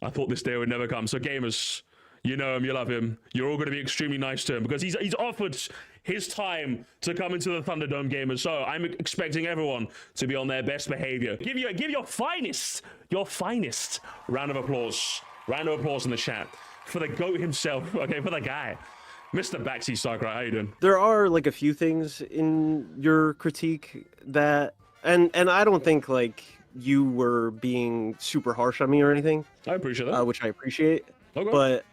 I thought this day would never come. So gamers, you know him, you love him. You're all going to be extremely nice to him because he's offered his time to come into the Thunderdome, gamers. So I'm expecting everyone to be on their best behavior. Give your finest round of applause. Round of applause in the chat for the GOAT himself. Okay, for the guy, Mr. Backseat Sakurai. How you doing? There are like a few things in your critique that, and I don't think like you were being super harsh on me or anything. I appreciate that. Which I appreciate. Okay. But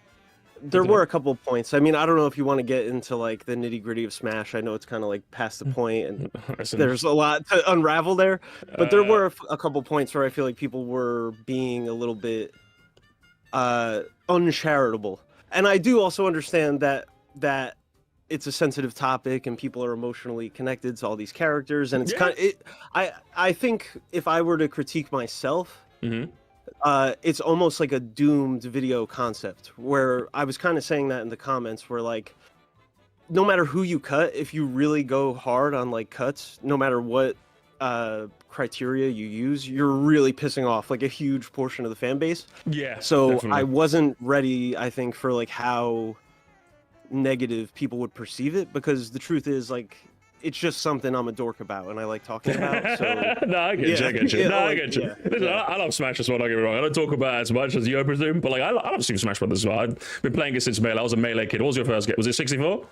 there were a couple of points. I mean, I don't know if you want to get into like the nitty gritty of Smash. I know it's kind of like past the point, and there's a lot to unravel there. But there were a couple points where I feel like people were being a little bit uncharitable. And I do also understand that it's a sensitive topic and people are emotionally connected to all these characters, and it's kind of I think if I were to critique myself, it's almost like a doomed video concept, where I was kind of saying that in the comments, where like no matter who you cut, if you really go hard on like cuts, no matter what criteria you use, you're really pissing off like a huge portion of the fan base. Yeah. So definitely. I wasn't ready, I think, for like how negative people would perceive it, because the truth is like it's just something I'm a dork about and I like talking about. So no, I get you. I get you. I get you. Yeah, Listen, I love Smash as well. Don't get me wrong. I don't talk about it as much as you presume, but like I love Super Smash Brothers as well. I've been playing it since Melee. I was a Melee kid. What was your first game? Was it 64?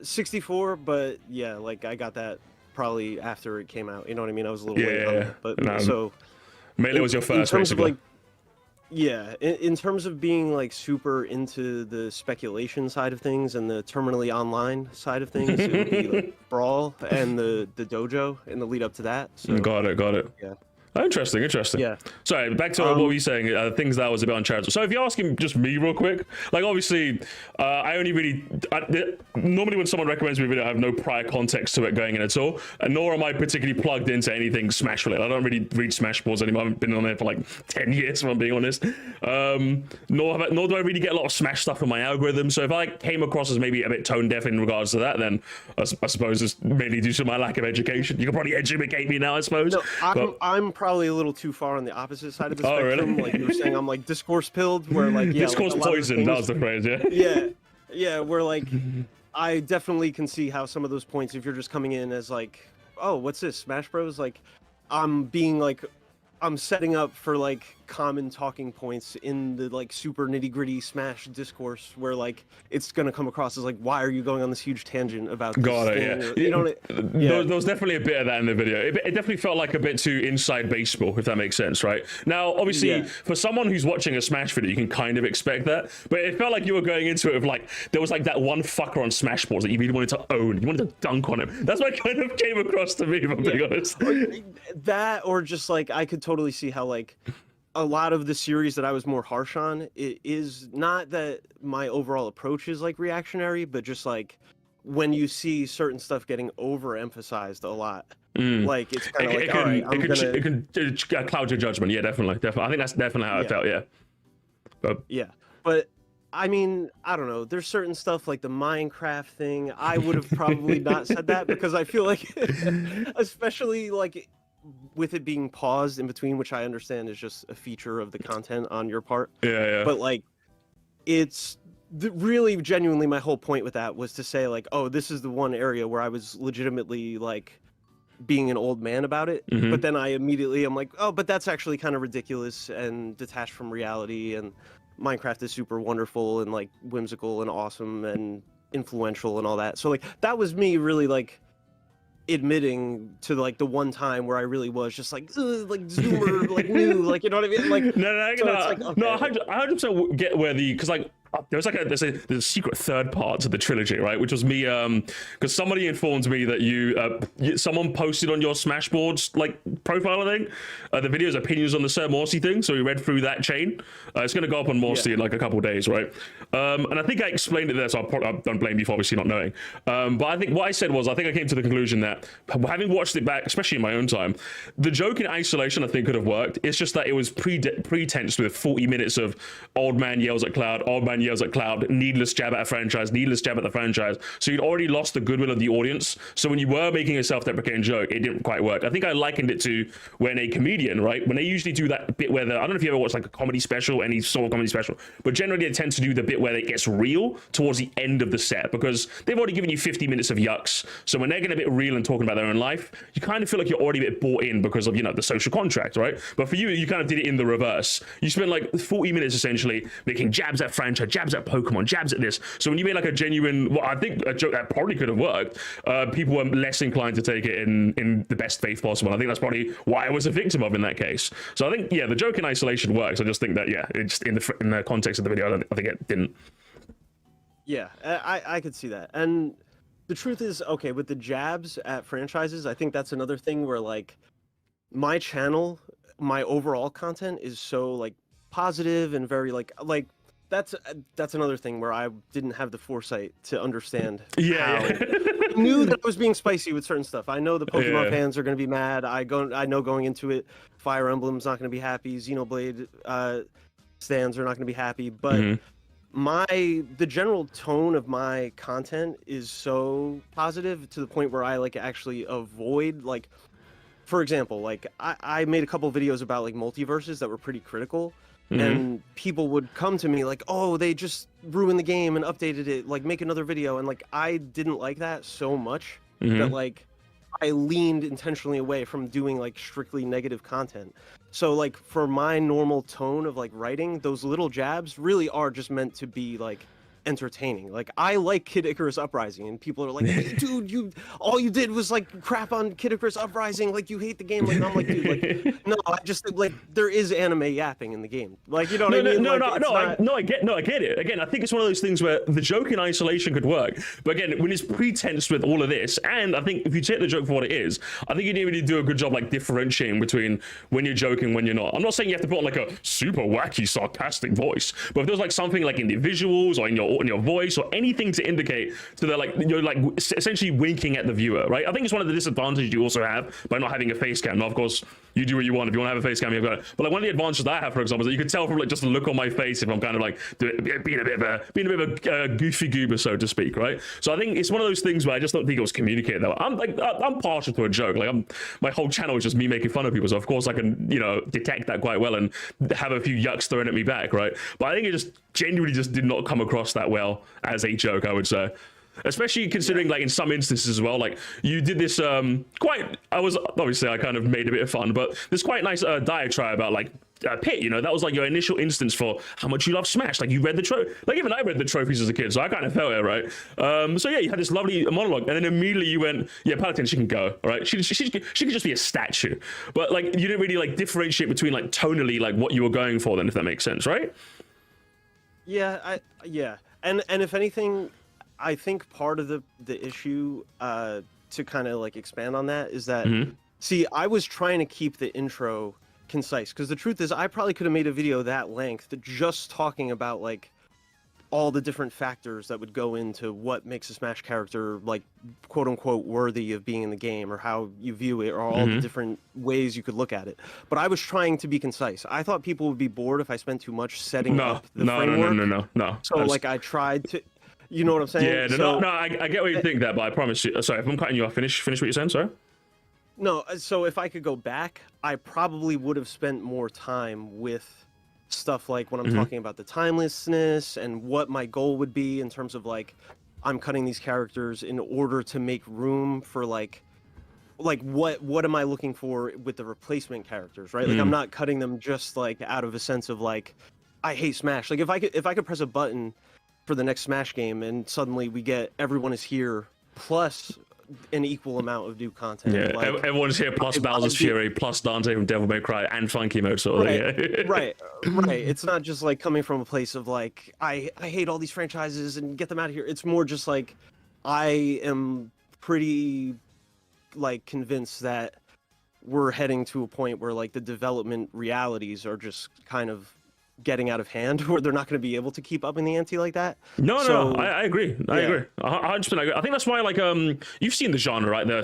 64, but yeah, like I got that probably after it came out. You know what I mean? I was a little late on it. But no, so Melee was your first, in terms basically. of like, yeah, in terms of being like super into the speculation side of things and the terminally online side of things, it would be like Brawl and the dojo in the lead up to that. So, got it. Yeah. Oh, interesting. Yeah. Sorry, back to what were you saying? Things that was a bit uncharitable. So if you're asking just me real quick, like obviously, I only really normally when someone recommends me a video, I have no prior context to it going in at all, and nor am I particularly plugged into anything Smash related. I don't really read Smash boards anymore. I haven't been on there for like 10 years, if I'm being honest. Nor do I really get a lot of Smash stuff in my algorithm. So if I came across as maybe a bit tone deaf in regards to that, then I suppose it's mainly due to my lack of education. You can probably educate me now, I suppose. No, I'm probably a little too far on the opposite side of the spectrum. Really? Like you were saying, I'm like discourse pilled, where like discourse like, poison. That was the phrase, yeah. Yeah, where like I definitely can see how some of those points, if you're just coming in as like, oh, what's this, Smash Bros? Like I'm setting up for like common talking points in the like super nitty gritty Smash discourse, where like it's gonna come across as like, why are you going on this huge tangent about this thing? Yeah. You know, There was definitely a bit of that in the video. It definitely felt like a bit too inside baseball, if that makes sense, right? Now, obviously, for someone who's watching a Smash video, you can kind of expect that, but it felt like you were going into it with like, there was like that one fucker on Smash boards that you really wanted to own. You wanted to dunk on him. That's what kind of came across to me, if I'm being honest. That, or just like, I could totally see how like, a lot of the series that I was more harsh on, it is not that my overall approach is like reactionary, but just like when you see certain stuff getting overemphasized a lot, like it's kind of like, all right, it can cloud your judgment. Yeah, definitely. I think that's definitely how I felt. Yeah. But I mean, I don't know. There's certain stuff like the Minecraft thing. I would have probably not said that, because I feel like, especially like with it being paused in between, which I understand is just a feature of the content on your part. Yeah. But like, it's really genuinely my whole point with that was to say like, oh, this is the one area where I was legitimately like being an old man about it. But then I'm like, oh, but that's actually kind of ridiculous and detached from reality, and Minecraft is super wonderful and like whimsical and awesome and influential and all that. So like, that was me really like admitting to like the one time where I really was just like zoomer, like new, like, you know what I mean? Like I 100% get where because like there's a secret third part to the trilogy, right? Which was me, because somebody informed me that someone posted on your Smashboards like profile, I think, the video's opinions on the Sir Moresty thing. So we read through that chain. It's going to go up on Moresty in like a couple of days, right? And I think I explained it there, so I don't blame you for obviously not knowing. But I think what I said was, I think I came to the conclusion that having watched it back, especially in my own time, the joke in isolation I think could have worked. It's just that it was pretense with 40 minutes of old man yells at cloud, old man 9 years at Cloud, needless jab at a franchise, needless jab at the franchise. So you'd already lost the goodwill of the audience. So when you were making a self-deprecating joke, it didn't quite work. I think I likened it to when a comedian, right, when they usually do that bit where I don't know if you ever watched like a comedy special, any sort of comedy special, but generally they tend to do the bit where it gets real towards the end of the set because they've already given you 50 minutes of yucks. So when they're getting a bit real and talking about their own life, you kind of feel like you're already a bit bought in because of, you know, the social contract, right? But for you, you kind of did it in the reverse. You spent like 40 minutes essentially making jabs at franchise, jabs at Pokemon, jabs at this. So when you made like a genuine, well, I think a joke that probably could have worked, people were less inclined to take it in the best faith possible. I think that's probably why I was a victim of in that case. So I think, yeah, the joke in isolation works. I just think that, yeah, it's in the context of the video, I think it didn't. Yeah, I could see that. And the truth is, okay, with the jabs at franchises, I think that's another thing where like my channel, my overall content is so like positive and very like that's another thing where I didn't have the foresight to understand. Yeah, I knew that I was being spicy with certain stuff. I know the Pokemon fans are going to be mad. I know going into it, Fire Emblem's not going to be happy. Xenoblade stands are not going to be happy. But the general tone of my content is so positive to the point where I like actually avoid like, for example, like I made a couple videos about like multiverses that were pretty critical. And people would come to me like, oh, they just ruined the game and updated it, like make another video. And like, I didn't like that so much that like I leaned intentionally away from doing like strictly negative content. So like for my normal tone of like writing, those little jabs really are just meant to be like entertaining. Like I like Kid Icarus Uprising and people are like, hey, dude, all you did was like crap on Kid Icarus Uprising, like you hate the game. Like I'm like, dude, like no, I just like there is anime yapping in the game. Like, you know what I mean? I get it. Again, I think it's one of those things where the joke in isolation could work. But again, when it's pretense with all of this, and I think if you take the joke for what it is, I think you didn't really do a good job like differentiating between when you're joking, when you're not. I'm not saying you have to put on like a super wacky, sarcastic voice, but if there's like something like in the visuals or in your voice or anything to indicate to the like you're like essentially winking at the viewer, right? I think it's one of the disadvantages you also have by not having a face cam. Now, of course, you do what you want. If you want to have a face cam, you've got it. But like one of the advantages that I have, for example, is that you can tell from like just the look on my face if I'm kind of like being a bit of a goofy goober, so to speak, right? So I think it's one of those things where I just don't think it was communicated though. I'm partial to a joke. Like my whole channel is just me making fun of people, so of course I can, you know, detect that quite well and have a few yucks thrown at me back, right? But I think it just genuinely just did not come across that well as a joke, I would say. Especially considering like in some instances as well, like you did this I kind of made a bit of fun, but this quite nice diatribe about like Pit, you know, that was like your initial instance for how much you love Smash. Like you read the trophy, like even I read the trophies as a kid, so I kind of felt it, right? So yeah, you had this lovely monologue, and then immediately you went, yeah, Paladin, she can go, all right? She could just be a statue, but like you didn't really like differentiate between like tonally like what you were going for, then, if that makes sense, right? Yeah, and if anything, I think part of the issue to kind of like expand on that is that see, I was trying to keep the intro concise because the truth is I probably could have made a video that length just talking about like all the different factors that would go into what makes a Smash character like quote unquote worthy of being in the game, or how you view it, or all the different ways you could look at it. But I was trying to be concise. I thought people would be bored if I spent too much setting up the framework. No. So like I tried to, you know what I'm saying? Yeah, I get what you think that, but I promise you. Sorry, if I'm cutting you off, finish what you're saying, sorry. No, so if I could go back, I probably would have spent more time with stuff like when I'm talking about the timelessness and what my goal would be in terms of like I'm cutting these characters in order to make room for like what am I looking for with the replacement characters, right? Like I'm not cutting them just like out of a sense of like I hate Smash. Like if I could press a button for the next Smash game and suddenly we get everyone is here plus an equal amount of new content. Yeah, like, everyone's here plus Bowser's Fury, plus Dante from Devil May Cry, and Funky Mode sort of thing. Right. It's not just like coming from a place of like I hate all these franchises and get them out of here. It's more just like I am pretty like convinced that we're heading to a point where like the development realities are just kind of getting out of hand, where they're not going to be able to keep up in the ante like that. No, I agree. I agree. 100%. I agree. I think that's why, like, you've seen the genre, right? The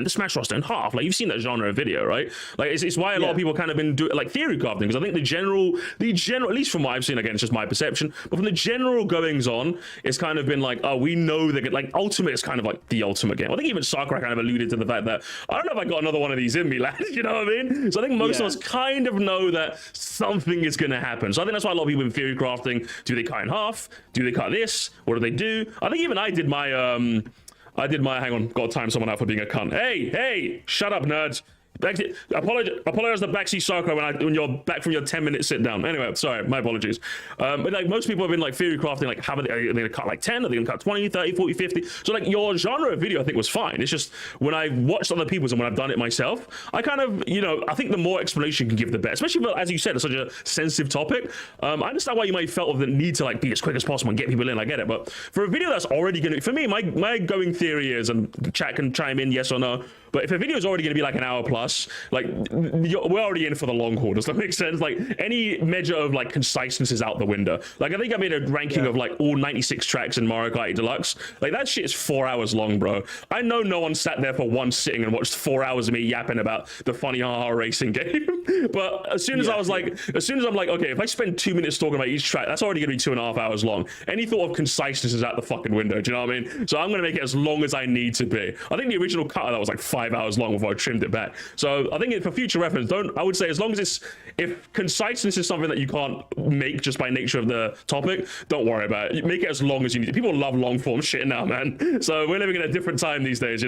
Smash roster in half. Like, you've seen that genre of video, right? Like, it's why a lot of people kind of been doing like theory crafting, because I think the general, at least from what I've seen, again, it's just my perception, but from the general goings on, it's kind of been like, oh, we know that, like, Ultimate is kind of like the ultimate game. I think even Sakurai kind of alluded to the fact that I don't know if I got another one of these in me, lads. You know what I mean? So I think most of us kind of know that something is going to happen. So I think that's why a lot of people in theory crafting, do they cut in half? Do they cut this? What do they do? I think even I did my, hang on, got to time someone out for being a cunt. Hey, shut up, nerds. Apologize to Backseat Soccer when you're back from your 10-minute sit down. Anyway, sorry, my apologies. But like most people have been like theory crafting, like are they gonna cut like 10? Are they gonna cut 20, 30, 40, 50? So like your genre of video I think was fine. It's just when I watched other people's and when I've done it myself, I kind of, I think the more explanation you can give the better. Especially for, as you said, it's such a sensitive topic. I understand why you might felt the need to like be as quick as possible and get people in, I get it. But for a video that's already gonna, for me, my going theory is, and chat can chime in yes or no, but if a video is already going to be like an hour plus, like we're already in for the long haul. Does that make sense? Like any measure of like conciseness is out the window. Like I think I made a ranking of like all 96 tracks in Mario Kart 8 Deluxe. Like that shit is 4 hours long, bro. I know no one sat there for one sitting and watched 4 hours of me yapping about the funny haha racing game. But as soon as I'm like, okay, if I spend 2 minutes talking about each track, that's already going to be 2.5 hours long. Any thought of conciseness is out the fucking window. Do you know what I mean? So I'm going to make it as long as I need to be. I think the original cut of that was like 5 hours long before I trimmed it back. So I think for future reference, I would say as long as if conciseness is something that you can't make just by nature of the topic, don't worry about it. Make it as long as you need. People love long form shit now, man. So we're living in a different time these days,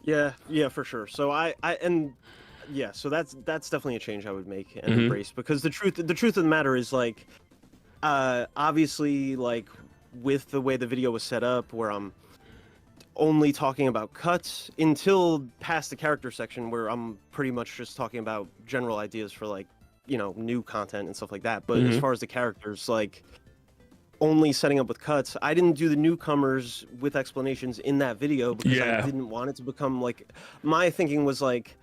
Yeah, for sure. So so that's definitely a change I would make and embrace, because the truth of the matter is, like, obviously, like with the way the video was set up, where I'm only talking about cuts until past the character section, where I'm pretty much just talking about general ideas for, like, new content and stuff like that. But as far as the characters, like, only setting up with cuts, I didn't do the newcomers with explanations in that video because I didn't want it to become like, my thinking was like,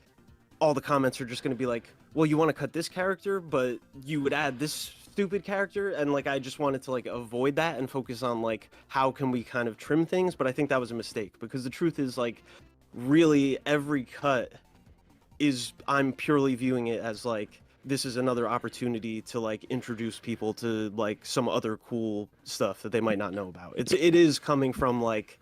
all the comments are just going to be like, well, you want to cut this character, but you would add this stupid character, and like I just wanted to like avoid that and focus on like how can we kind of trim things. But I think that was a mistake, because the truth is, like, really every cut is, I'm purely viewing it as like, this is another opportunity to like introduce people to like some other cool stuff that they might not know about. It is coming from like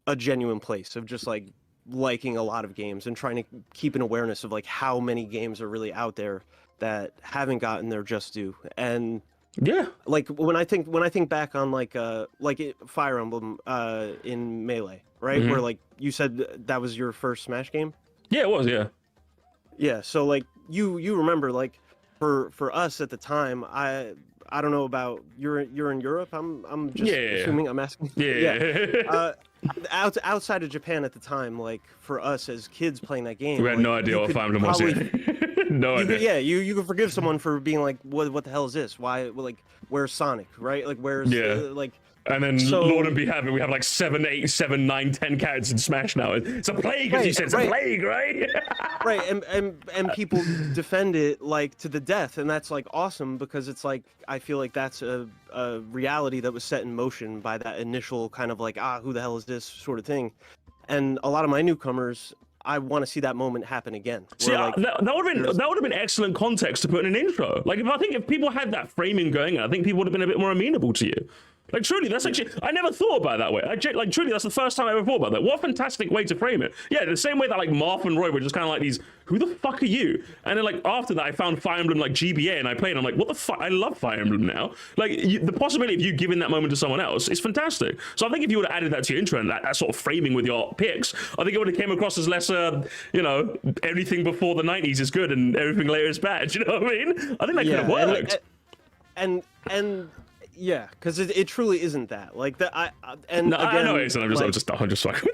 a genuine place of just like liking a lot of games and trying to keep an awareness of like how many games are really out there that haven't gotten their just due. And like when I think back on like Fire Emblem in Melee, right? Where like you said that was your first Smash game? Yeah, it was, yeah. So like you remember, like for us at the time, I don't know about you're in Europe. I'm just assuming. I'm asking. Outside of Japan at the time, like for us as kids playing that game, we had like, no idea what Fire Emblem was. No idea. You could forgive someone for being like, what the hell is this? Why, like, where's Sonic, right? Like, where's like. And then Lord and be happy, we have like 7, 8, 7, 9, 10 characters in Smash now. It's a plague, as you said. It's a plague, right? Right, and people defend it like to the death, and that's like awesome, because it's like, I feel like that's a reality that was set in motion by that initial kind of like, who the hell is this sort of thing. And a lot of my newcomers, I want to see that moment happen again. See, like, that would have been excellent context to put in an intro. Like, if people had that framing going, I think people would have been a bit more amenable to you. Like, truly, that's actually, I never thought about it that way. Like, truly, that's the first time I ever thought about that. What a fantastic way to frame it. Yeah, the same way that, like, Marth and Roy were just kind of like these, who the fuck are you? And then, like, after that, I found Fire Emblem, like, GBA, and I played, and I'm like, what the fuck? I love Fire Emblem now. Like, the possibility of you giving that moment to someone else is fantastic. So I think if you would have added that to your intro and that sort of framing with your picks, I think it would have came across as less, everything before the 90s is good and everything later is bad. You know what I mean? I think that could have worked. And yeah, because it truly isn't that. Like that. Again, I know it isn't. I'm just fucking.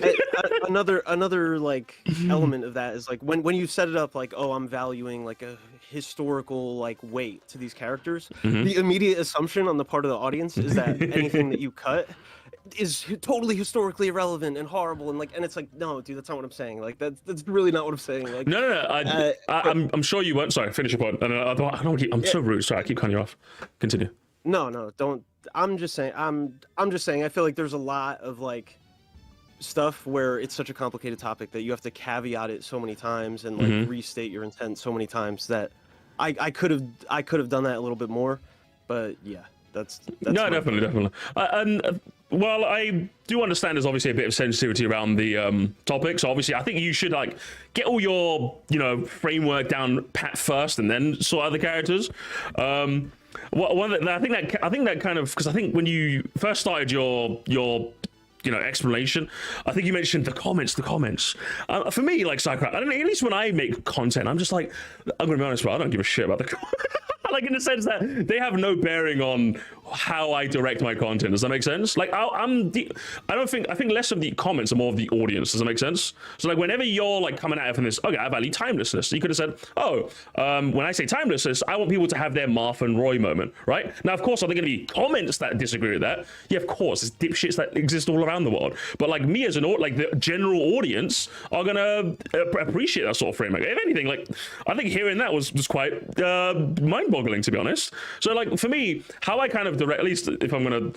Another like element of that is like when you set it up like, oh, I'm valuing like a historical like weight to these characters. The immediate assumption on the part of the audience is that anything that you cut is totally historically irrelevant and horrible and like, and it's like, no, dude, that's not what I'm saying. Like that's really not what I'm saying. Like no. I'm sure you won't. Sorry, finish your point. I'm so rude. Sorry, I keep cutting you off. Continue. No, don't. I'm just saying. I'm just saying. I feel like there's a lot of like stuff where it's such a complicated topic that you have to caveat it so many times and like restate your intent so many times that I could have done that a little bit more, but yeah, that's no, definitely. And while I do understand there's obviously a bit of sensitivity around the topic, so obviously I think you should like get all your framework down pat first and then sort out the characters. I think that kind of, because I think when you first started your explanation, I think you mentioned the comments. For me, like Psycho, I don't know, at least when I make content, I'm just like, I'm gonna be honest, bro, I don't give a shit about the comments. Like in the sense that they have no bearing on how I direct my content. Does that make sense? Like I think less of the comments and more of the audience. Does that make sense? So like whenever you're like coming at it from this, okay, I value timelessness. So you could have said, when I say timelessness, I want people to have their Martha and Roy moment, right? Now, of course, are there going to be comments that disagree with that? Yeah, of course, there's dipshits that exist all around the world. But like me as the general audience are gonna appreciate that sort of framework. If anything, like I think hearing that was quite mind-boggling, to be honest. So like for me, how I kind of direct, at least if I'm gonna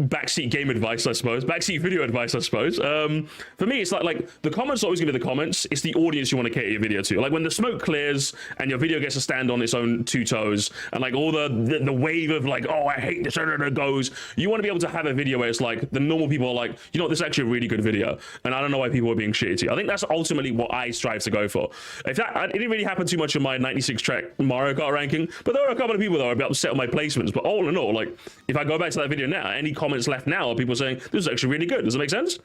backseat game advice, I suppose, backseat video advice, I suppose. For me, it's like the comments are always gonna be the comments. It's the audience you want to cater your video to. Like when the smoke clears and your video gets to stand on its own two toes, and like all the wave of like, oh, I hate this, goes. You want to be able to have a video where it's like the normal people are like, this is actually a really good video, and I don't know why people are being shitty. I think that's ultimately what I strive to go for. It didn't really happen too much in my 96 track Mario Kart ranking, but there were a couple of people that were a bit upset with my placements. But all in all, like if I go back to that video now, any comments left now are people saying this is actually really good. Does that make sense?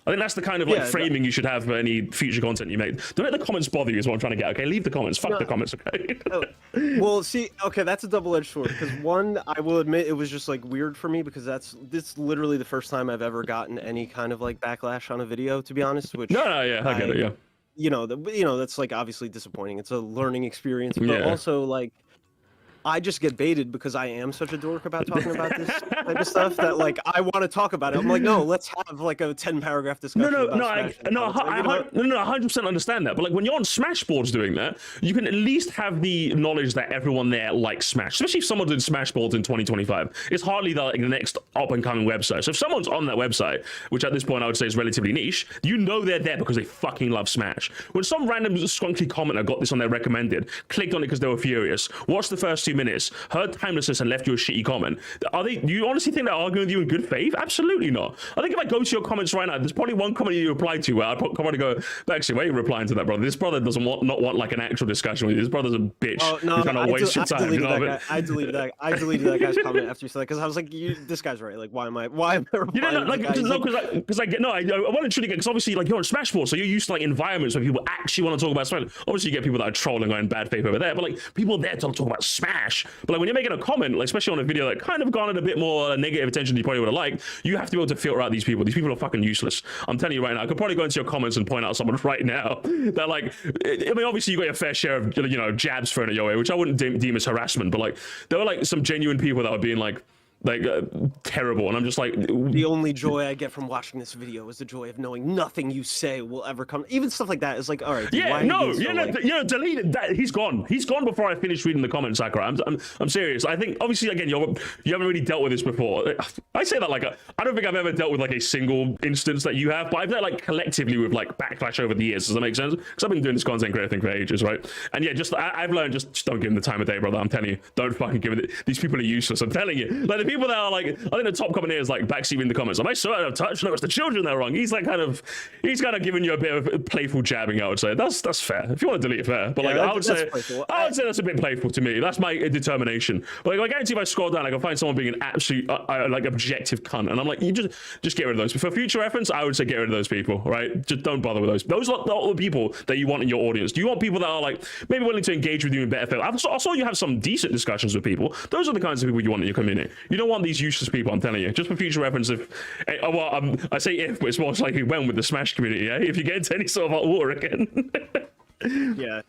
I think that's the kind of like framing you should have for any future content you make. Don't let the comments bother you is what I'm trying to get. Okay, leave the comments. Fuck the comments. Okay. Well, see, okay, that's a double-edged sword, because one, I will admit, it was just like weird for me, because this literally the first time I've ever gotten any kind of like backlash on a video, to be honest. Which I get it. Yeah. That's like obviously disappointing. It's a learning experience, but also like I just get baited because I am such a dork about talking about this type of stuff that like I want to talk about it. I'm like, no, let's have like a 10-paragraph discussion. I 100% understand that. But like when you're on Smash boards doing that, you can at least have the knowledge that everyone there likes Smash, especially if someone did Smash boards in 2025. It's hardly the next up and coming website. So if someone's on that website, which at this point I would say is relatively niche, they're there because they fucking love Smash. When some random skunkly commenter got this on their recommended, clicked on it because they were furious, watched the first 2 minutes, heard timelessness and left you a shitty comment, do you honestly think they're arguing with you in good faith? Absolutely not. I think if I go to your comments right now, there's probably one comment you replied to where I'd probably go, actually, why are you replying to that, brother? This brother doesn't want like an actual discussion with you. This brother's a bitch. Oh, no, He's trying to waste your time. I deleted that guy's comment after you said that, because I was like, this guy's right. Like, why am I replying? I want to truly get, because obviously like you're on Smash Bros, so you're used to like environments where people actually want to talk about Smash. Obviously you get people that are trolling or in bad faith over there, but like people there to talk about Smash. But like when you're making a comment, like especially on a video that kind of garnered a bit more negative attention than you probably would have liked, you have to be able to filter out these people. These people are fucking useless. I'm telling you right now. I could probably go into your comments and point out someone right now that like, I mean, obviously you got your fair share of jabs thrown at your way, which I wouldn't deem as harassment, but like there were like some genuine people that were being like terrible, and I'm just like, the only joy I get from watching this video is the joy of knowing nothing you say will ever come. Even stuff like that is like, all right, dude, delete it. He's gone before I finish reading the comments, Sakura. I'm serious. I think obviously again you haven't really dealt with this before. I say that like I don't think I've ever dealt with like a single instance that you have, but I've dealt like collectively with like backlash over the years. Does that make sense? Because I've been doing this content creator thing for ages, right? And yeah, I've learned just don't give them the time of day, brother. I'm telling you, don't fucking give it. These people are useless. I'm telling you, like the people that are like, I think the top comment here is like backseat in the comments. Am I so out of touch? No, it's the children that are wrong. He's kind of giving you a bit of playful jabbing. I would say that's fair. If you want to delete it, fair. But like I would say that's a bit playful to me. That's my determination. But like I guarantee if I scroll down, I can find someone being an absolute like objective cunt, and I'm like, you just get rid of those. But for future reference, I would say get rid of those people. Right? Just don't bother with those. Those are not the people that you want in your audience. Do you want people that are like maybe willing to engage with you in better faith? I saw you have some decent discussions with people. Those are the kinds of people you want in your community. You don't want these useless people. I'm telling you, just for future reference. I say if, but it's most likely when with the Smash community. Yeah, if you get into any sort of hot water again. Yeah,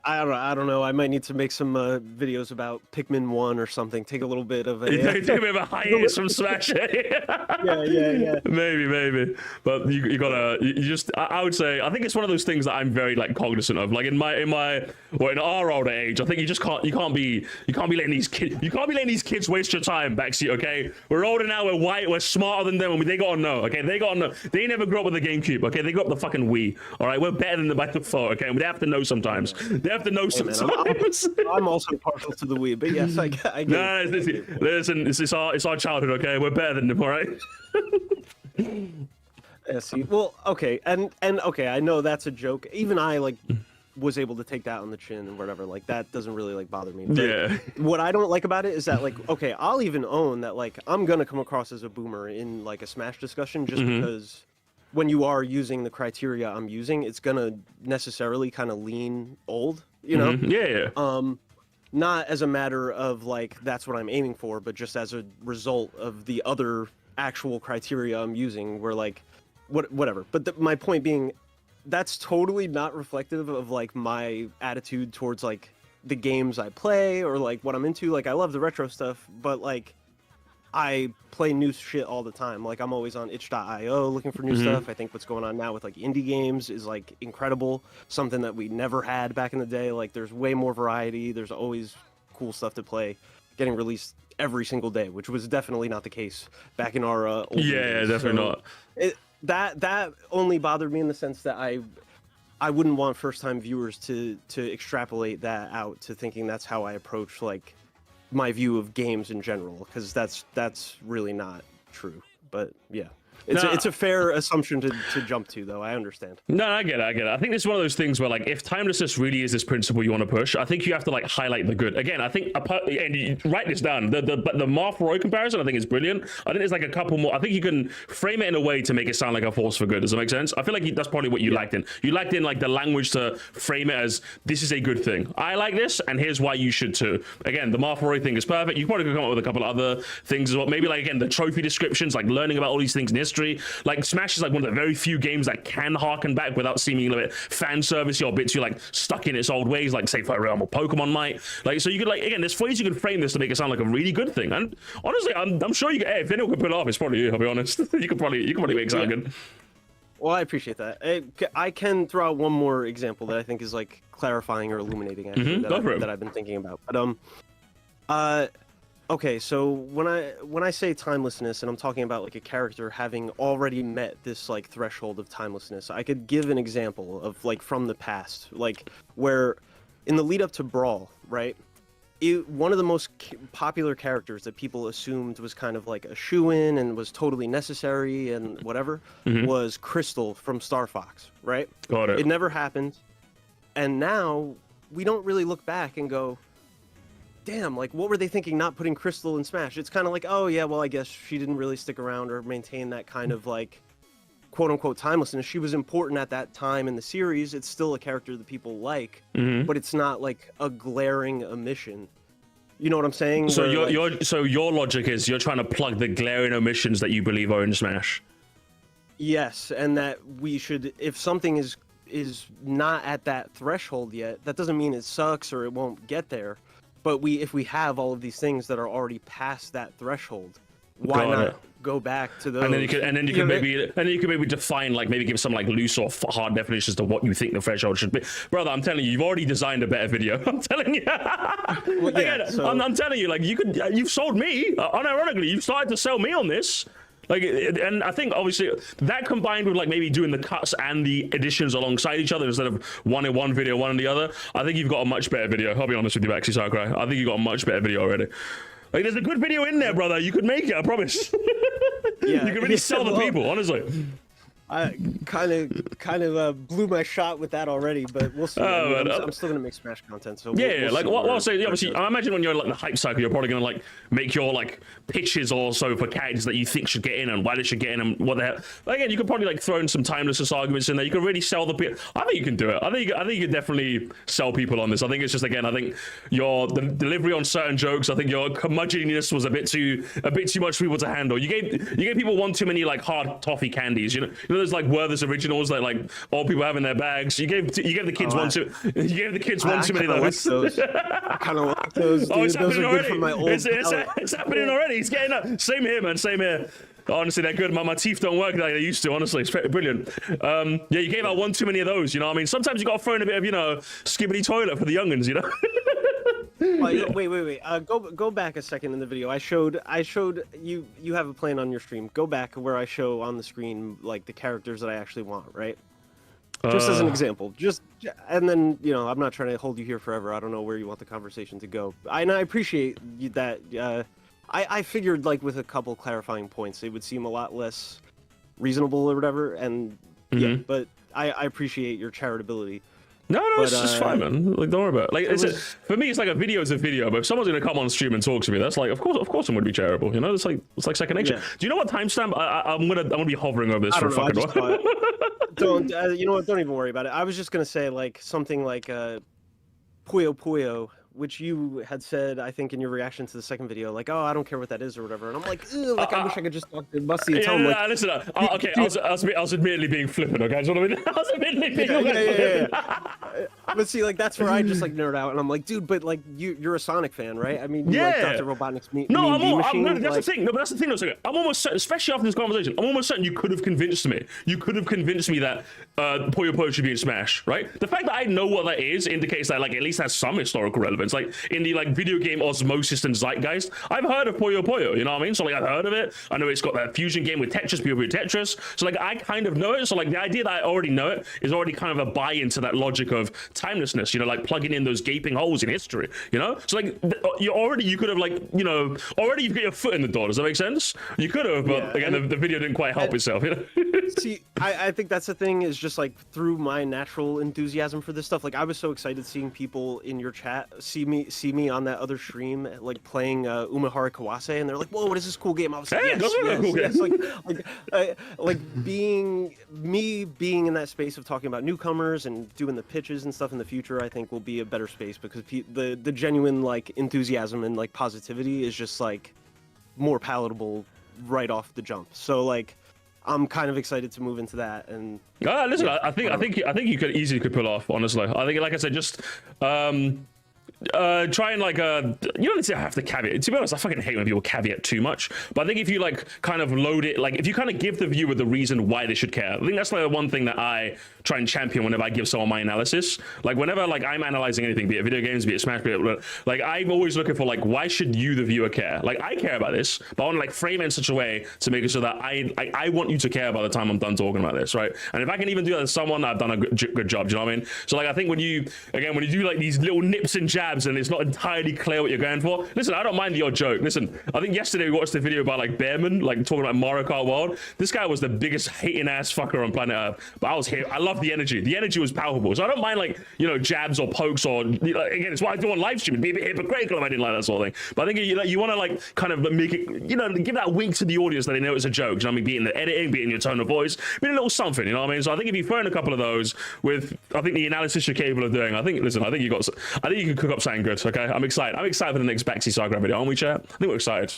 I don't know. I might need to make some videos about Pikmin 1 or something. Take a little bit of a Take a bit of a hiatus from Smash. yeah. Maybe. But you gotta you just I would say I think it's one of those things that I'm very like cognizant of. Like in our older age, I think you can't be letting these kids waste your time, backseat. Okay, we're older now. We're white. We're smarter than them. And they gotta know. Okay, they gotta know. They never grew up with the GameCube. Okay, they grew up with the fucking Wii. All right, we're better than the by default. Okay, they have to know sometimes. They have to know sometimes. I'm also partial to the Wii, but yes, I get it. No, listen, it's our childhood. Okay, we're better than them. All right. Yeah, see, well, okay, and okay, I know that's a joke. Even I like was able to take that on the chin and whatever. Like that doesn't really like bother me. But yeah. What I don't like about it is that like, okay, I'll even own that like I'm gonna come across as a boomer in like a Smash discussion just because when you are using the criteria I'm using, it's gonna necessarily kind of lean old, you know? Yeah. Not as a matter of like that's what I'm aiming for, but just as a result of the other actual criteria I'm using, where like whatever. But my point being, that's totally not reflective of like my attitude towards like the games I play or like what I'm into. Like I love the retro stuff, but like I play new shit all the time. Like I'm always on itch.io looking for new stuff. I think what's going on now with like indie games is like incredible. Something that we never had back in the day. Like there's way more variety. There's always cool stuff to play getting released every single day, which was definitely not the case back in our old days. Definitely not. That only bothered me in the sense that I wouldn't want first-time viewers to extrapolate that out to thinking that's how I approach like my view of games in general, because that's really not true. But yeah. It's a fair assumption to jump to, though. I understand. No, I get it. I think this is one of those things where, like, if timelessness really is this principle you want to push, I think you have to like highlight the good. Again, I think, and you write this down. The Marth Roy comparison, I think, is brilliant. I think there's like a couple more. I think you can frame it in a way to make it sound like a force for good. Does that make sense? I feel like that's probably what you liked in. You liked in like the language to frame it as this is a good thing. I like this, and here's why you should too. Again, the Marth Roy thing is perfect. You probably could come up with a couple of other things as well. Maybe like again the trophy descriptions, like learning about all these things in history. Like Smash is like one of the very few games that can harken back without seeming a bit fan service or bits you're like stuck in its old ways, like say Fire Realm or Pokemon might. Like so you could like again, there's ways you could frame this to make it sound like a really good thing. And honestly, I'm sure you could, hey, if anyone could pull it off, it's probably you. I'll be honest. you could probably make it sound good. Well, I appreciate that. I can throw out one more example that I think is like clarifying or illuminating actually that I've been thinking about. But okay, so when I say timelessness and I'm talking about like a character having already met this like threshold of timelessness, I could give an example of like from the past, like where in the lead up to Brawl, right? One of the most popular characters that people assumed was kind of like a shoo-in and was totally necessary and whatever was Crystal from Star Fox, right? Got it. It never happened. And now we don't really look back and go, damn, like what were they thinking not putting Crystal in Smash? It's kind of like, oh yeah, well I guess she didn't really stick around or maintain that kind of like quote unquote timelessness. She was important at that time in the series. It's still a character that people like, but it's not like a glaring omission. You know what I'm saying? So your logic is you're trying to plug the glaring omissions that you believe are in Smash. Yes, and that we should, if something is not at that threshold yet, that doesn't mean it sucks or it won't get there. But if we have all of these things that are already past that threshold, why not go back to those? And then you can maybe define, like maybe give some like loose or hard definitions to what you think the threshold should be. Brother, I'm telling you, you've already designed a better video. I'm telling you. Well, yeah, again, so... I'm telling you, like you've sold me. Unironically, you've started to sell me on this. Like, and I think obviously that combined with like maybe doing the cuts and the additions alongside each other instead of one in one video, one in the other, I think you've got a much better video. I'll be honest with you, Maxi Sakurai. I think you've got a much better video already. Like, there's a good video in there, brother. You could make it, I promise. Yeah, you can really sell the people, honestly. I kind of blew my shot with that already, but we'll see. I'm still gonna make Smash content, so we'll like what I'll say. Obviously, I imagine when you're in like the hype cycle, you're probably gonna like make your like pitches also for characters that you think should get in and why they should get in and what the hell. But again, you could probably like throw in some timelessness arguments in there. You can really sell the people. I think you can do it. I think you can definitely sell people on this. I think it's just again, I think the delivery on certain jokes. I think your curmudgeonliness was a bit too much for people to handle. You gave people one too many like hard toffee candies. You know there's like Werther's originals that like all people have in their bags. You gave the kids one too many of those. I kind of like those. Dude. Oh, it's those happening are already. Good for my old It's happening already. It's getting up. Same here, man. Same here. Honestly, they're good. My teeth don't work like they used to. Honestly, it's brilliant. Yeah, you gave out one too many of those. You know what I mean? Sometimes you got to throw in a bit of, you know, skibbity toilet for the youngins. You know. Wait. Go back a second in the video. I showed you. You have a plan on your stream. Go back where I show on the screen like the characters that I actually want, right? Just as an example. And then, you know, I'm not trying to hold you here forever. I don't know where you want the conversation to go. And I appreciate that. I figured like with a couple clarifying points, it would seem a lot less reasonable or whatever. And yeah, but I appreciate your charitability. No, it's just fine, man. Like, don't worry about it. Like, for me, it's like a video is a video. But if someone's gonna come on stream and talk to me, that's like, of course, I'm gonna be charitable. You know, it's like second nature. Yeah. Do you know what timestamp? I'm gonna be hovering over this for a fucking while. Don't you know what? Don't even worry about it. I was just gonna say like something like Puyo Puyo, which you had said, I think, in your reaction to the second video, like, oh, I don't care what that is or whatever. And I'm like, I wish I could just talk to Musty and tell him, like... Listen, okay, I was admittedly being flippant, okay? Do you know what I mean? I was admittedly being But see, like, that's where I just, like, nerd out. And I'm like, dude, but, like, you're a Sonic fan, right? I mean, you like Dr. Robotnik's Mean Machine. That's the thing. No, but that's the thing, though. I'm almost certain, especially after this conversation, I'm almost certain you could have convinced me. You could have convinced me that Puyo Puyo should be in Smash, right? The fact that I know what that is indicates that, like, at least has some historical relevance. Like, in the, like, video game osmosis and zeitgeist, I've heard of Puyo Puyo, you know what I mean? So, like, I've heard of it. I know it's got that fusion game with Tetris, Puyo Puyo Tetris. So, like, I kind of know it. So, like, the idea that I already know it is already kind of a buy-in to that logic of timelessness, you know, like plugging in those gaping holes in history, you know? So, like, you could have, like, you know, already you've got your foot in the door. Does that make sense? You could have, but, again, the video didn't quite help itself, you know? See, I think that's the thing, is just, like, through my natural enthusiasm for this stuff, like, I was so excited seeing people in your chat see me on that other stream, like, playing Umehara Kawase, and they're like, whoa, what is this cool game? I was like, like, being in that space of talking about newcomers and doing the pitches and stuff in the future, I think will be a better space, because the genuine, like, enthusiasm and, like, positivity is just, like, more palatable right off the jump. So, like, I'm kind of excited to move into that. And listen, I think you could easily pull off, honestly. I think, like I said, just try and, like, you don't need to have to caveat. To be honest, I fucking hate when people caveat too much. But I think if you, like, kind of load it, like, if you kind of give the viewer the reason why they should care, I think that's, like, the one thing that I try and champion whenever I give someone my analysis. Like, whenever, like, I'm analyzing anything, be it video games, be it Smash, be it, like, I'm always looking for, like, why should you, the viewer, care? Like, I care about this, but I want to, like, frame it in such a way to make it so that I want you to care by the time I'm done talking about this, right? And if I can even do that to someone, I've done a good job. Do you know what I mean? So, like, I think when you do, like, these little nips and jabs and it's not entirely clear what you're going for, listen, I don't mind the odd joke. Listen, I think yesterday we watched the video about, like, Bearman, like, talking about Mario Kart World. This guy was the biggest hating ass fucker on planet Earth, but I was here. I love the energy. The energy was palpable. So I don't mind, like, you know, jabs or pokes or, again, it's what I do on live stream. It'd be a bit hypocritical if I didn't like that sort of thing. But I think you want to, like, kind of make it, you know, give that wink to the audience that they know it's a joke. You know what I mean? Be it in the editing, be it in your tone of voice, be it a little something, you know what I mean? So I think if you throw in a couple of those with, I think the analysis you're capable of doing, I think you can cook up something good, okay? I'm excited for the next Baxi Saga video, aren't we, chat? I think we're excited.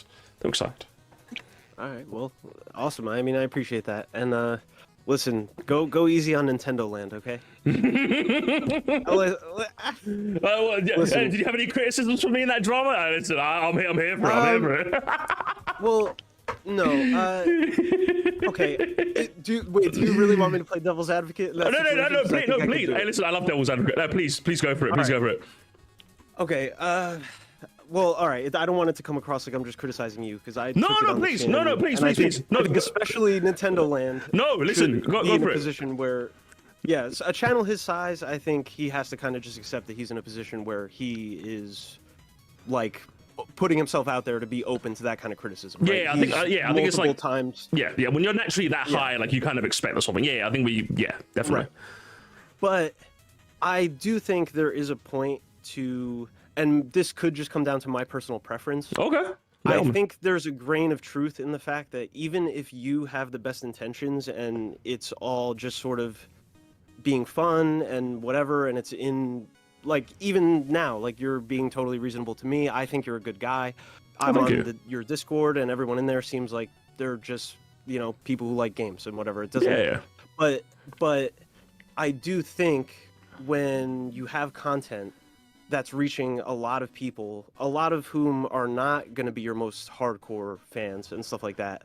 All right, well, awesome. I mean, I appreciate that. And, listen, go easy on Nintendo Land, okay? Did you have any criticisms for me in that drama? Listen, I'm here for it. Well, no. Okay. Do you really want me to play Devil's Advocate? No, please. Hey, listen, I love Devil's Advocate. Please go for it. Go for it. Okay. Well, all right. I don't want it to come across like I'm just criticizing you, because I please. No, especially Nintendo Land. No, listen, go in for a it. Position where, yeah, a channel his size, I think he has to kind of just accept that he's in a position where he is, like, putting himself out there to be open to that kind of criticism. Right? Yeah, I think it's like times. Yeah. When you're naturally that high, like, you kind of expect that sort of thing. Yeah, I think definitely. Right. But I do think there is a point to. And this could just come down to my personal preference. Okay. I think there's a grain of truth in the fact that even if you have the best intentions and it's all just sort of being fun and whatever, and it's in, like, even now, like, you're being totally reasonable to me. I think you're a good guy. I'm on your Discord, and everyone in there seems like they're just you know, people who like games and whatever. It doesn't. Yeah. But I do think when you have content that's reaching a lot of people, a lot of whom are not going to be your most hardcore fans and stuff like that.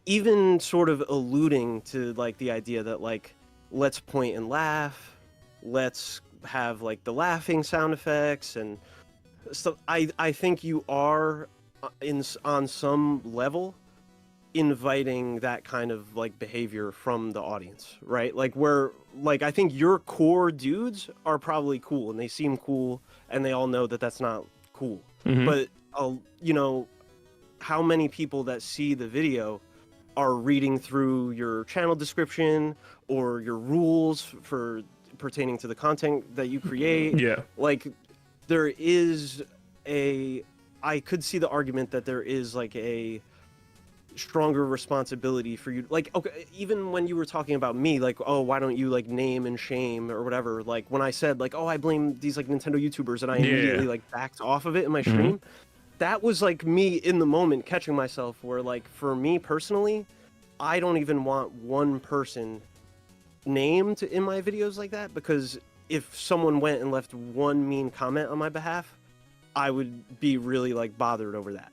Even sort of alluding to like the idea that like, let's point and laugh, let's have like the laughing sound effects and stuff. I think you are on some level inviting that kind of like behavior from the audience, right? Like where like I think your core dudes are probably cool and they seem cool and they all know that that's not cool. But you know, how many people that see the video are reading through your channel description or your rules for pertaining to the content that you create? Yeah. Like there is I could see the argument that there is like a stronger responsibility for you, like, okay, even when you were talking about me, like, oh, why don't you like name and shame or whatever, like when I said like, oh, I blame these like Nintendo YouTubers and I immediately like backed off of it in my stream, that was like me in the moment catching myself where like for me personally, I don't even want one person named in my videos like that, because if someone went and left one mean comment on my behalf, I would be really like bothered over that.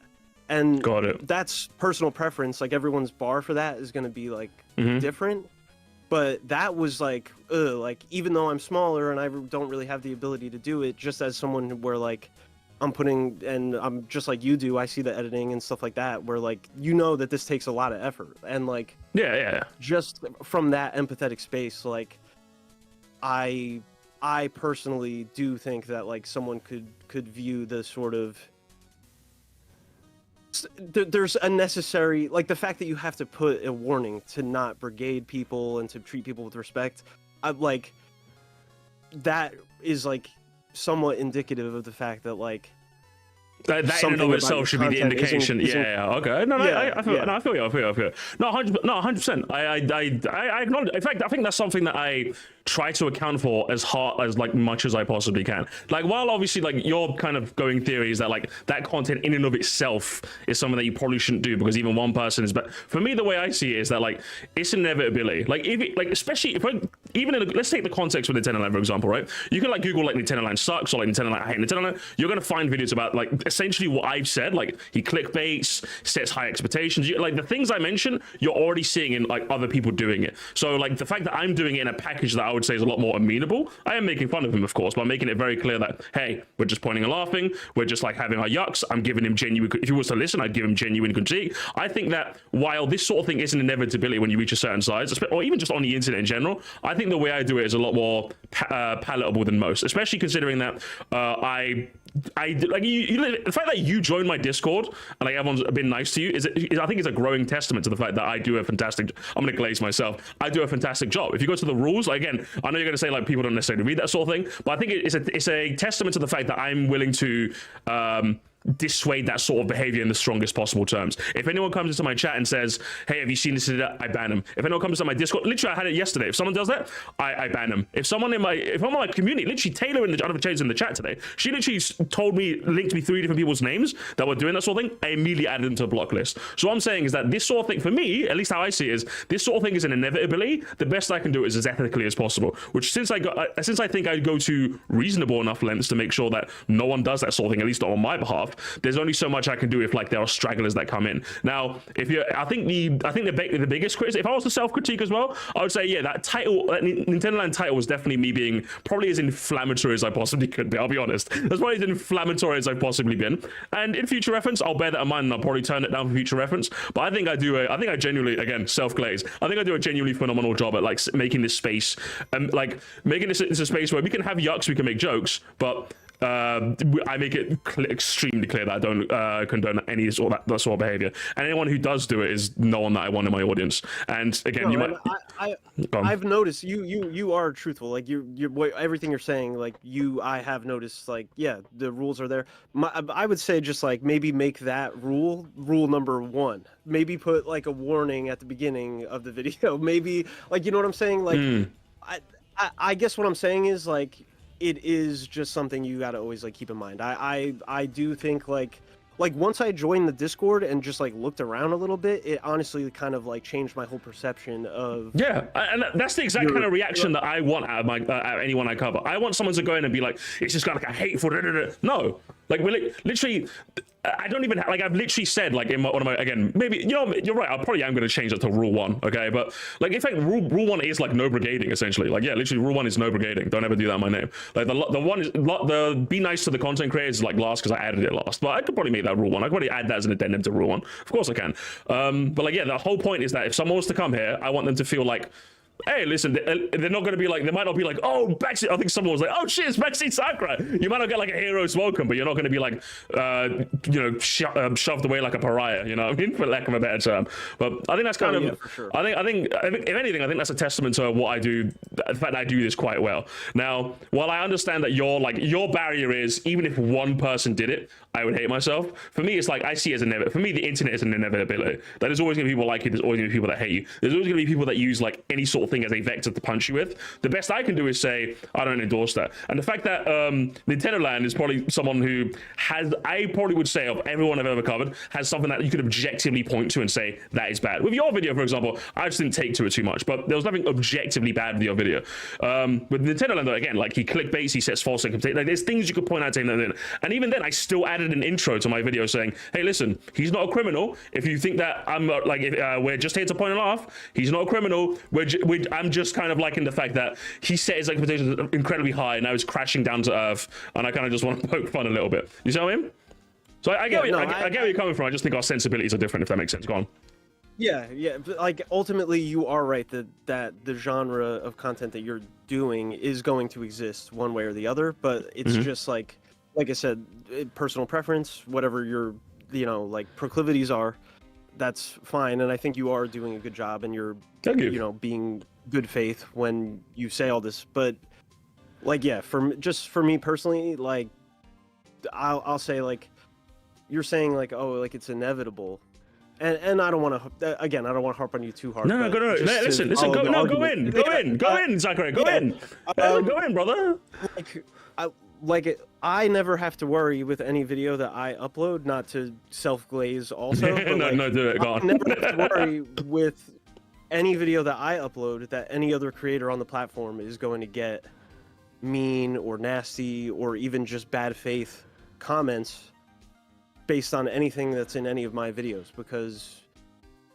And Got it. That's personal preference. Like everyone's bar for that is going to be like different. But that was like even though I'm smaller and I don't really have the ability to do it, just as someone where like I'm putting, and I'm just like you do, I see the editing and stuff like that, where like, you know that this takes a lot of effort. And like, just from that empathetic space, like I personally do think that like someone could view the sort of, there's a necessary, like the fact that you have to put a warning to not brigade people and to treat people with respect, like that is like somewhat indicative of the fact that like that in and of itself should be the indication. Okay. No, I feel you. No, 100%. I acknowledge. In fact, I think that's something that I try to account for as much as I possibly can. Like, while obviously like you're kind of going theories that like that content in and of itself is something that you probably shouldn't do because even one person is, but for me the way I see it is that like it's inevitability. Like if it, like especially if let's take the context with Nintendo Land for example, right? You can like Google like Nintendo Land sucks or like Nintendo Land I hate Nintendo Land. You're gonna find videos about like essentially what I've said, like he clickbaits, sets high expectations. Like the things I mentioned, you're already seeing in like other people doing it. So like the fact that I'm doing it in a package that I would say is a lot more amenable, I am making fun of him, of course, but I'm making it very clear that, hey, we're just pointing and laughing. We're just like having our yucks. I'm giving him genuine, if he was to listen, I'd give him genuine critique. I think that while this sort of thing is an inevitability when you reach a certain size, or even just on the internet in general, I think the way I do it is a lot more palatable than most, especially considering that I like the fact that you joined my Discord and like everyone's been nice to you is I think it's a growing testament to the fact that I do a fantastic, I'm gonna glaze myself, I do a fantastic job. If you go to the rules, like, again, I know you're gonna say like people don't necessarily read that sort of thing, but I think it's a testament to the fact that I'm willing to dissuade that sort of behavior in the strongest possible terms. If anyone comes into my chat and says, hey, have you seen this, I ban them. If anyone comes to my Discord, literally I had it yesterday, if someone does that, I ban them. If I'm in my community, literally Taylor in the other chains in the chat today, she literally told me, linked me 3 different people's names that were doing that sort of thing. I immediately added them to the block list. So what I'm saying is that this sort of thing, for me, at least how I see it, is this sort of thing is an inevitability. The best I can do is as ethically as possible, which since I think I go to reasonable enough lengths to make sure that no one does that sort of thing, at least not on my behalf, there's only so much I can do if like there are stragglers that come in. Now, if you're, I think the biggest criticism, if I was to self-critique as well, I would say, yeah, that title, that Nintendo Land title was definitely me being probably as inflammatory as I possibly could be. I'll be honest. That's probably as inflammatory as I've possibly been. And in future reference, I'll bear that in mind and I'll probably turn it down for future reference. But I think I genuinely, again, self-glaze, I think I do a genuinely phenomenal job at like making this space, like making this a space where we can have yucks, we can make jokes, but I make it extremely clear that I don't condone any sort of that sort of behavior, and anyone who does do it is no one that I want in my audience. And again, I've noticed you are truthful. Like everything you're saying, like I have noticed, like, yeah, the rules are there. I would say just like maybe make that rule number 1. Maybe put like a warning at the beginning of the video. Maybe, like, you know what I'm saying? Like, I guess what I'm saying is like, it is just something you got to always like keep in mind. I do think like like once I joined the Discord and just like looked around a little bit, it honestly kind of like changed my whole perception of. Yeah, and that's the exact kind of reaction that I want out of my anyone I cover. I want someone to go in and be like, it's just got like a hateful. No, like we're literally. I don't even like. I've literally said like in one of my again. Maybe you're right. I probably am going to change it to rule 1. Okay, but like in fact, rule 1 is like no brigading essentially. Like yeah, literally rule 1 is no brigading. Don't ever do that in my name. Like the one is the be nice to the content creators is like last because I added it last. But I could probably make that rule 1. I could probably add that as an addendum to rule 1. Of course I can. But like yeah, the whole point is that if someone was to come here, I want them to feel like. Hey, listen, they're not going to be like, they might not be like, oh, backseat. I think someone was like, oh, shit, it's backseat Sakura. You might not get like a hero's welcome, but you're not going to be like, shoved away like a pariah, you know what I mean? For lack of a better term. But I think that's kind of, yeah, for sure. I think, if anything, I think that's a testament to what I do, the fact that I do this quite well. Now, while I understand that your barrier is, even if one person did it, I would hate myself. For me, it's like, I see it as for me, the internet is an inevitability. That there's always going to be people like you. There's always going to be people that hate you. There's always going to be people that use like any sort of thing as a vector to punch you with. The best I can do is say, I don't endorse that. And the fact that Nintendo Land is probably someone who has, I probably would say of everyone I've ever covered, has something that you could objectively point to and say, that is bad. With your video, for example, I just didn't take to it too much, but there was nothing objectively bad with your video. With Nintendo Land, though, again, like he clickbaits, he sets false like there's things you could point out to him. And even then, I still added an intro to my video saying, hey, listen, he's not a criminal. If you think that I'm like, we're just here to point him off, he's not a criminal. I'm just kind of liking the fact that he set his expectations incredibly high and now he's crashing down to earth, and I kind of just want to poke fun a little bit. You see what I mean? So I get, I get where you're coming from. I just think our sensibilities are different, if that makes sense. Go on. Yeah, but like ultimately you are right that the genre of content that you're doing is going to exist one way or the other, but it's just like I said, personal preference, whatever your like proclivities are, that's fine. And I think you are doing a good job, and you're being good faith when you say all this. But like yeah, for me personally, like I'll say like you're saying like, oh, like it's inevitable. And I don't want to, again, I don't want to harp on you too hard. No, go listen, go in, Zachary, go in, brother. I never have to worry with any video that I upload, not to self-glaze also. No, do it, go on. I never have to worry with any video that I upload that any other creator on the platform is going to get mean or nasty or even just bad faith comments based on anything that's in any of my videos, because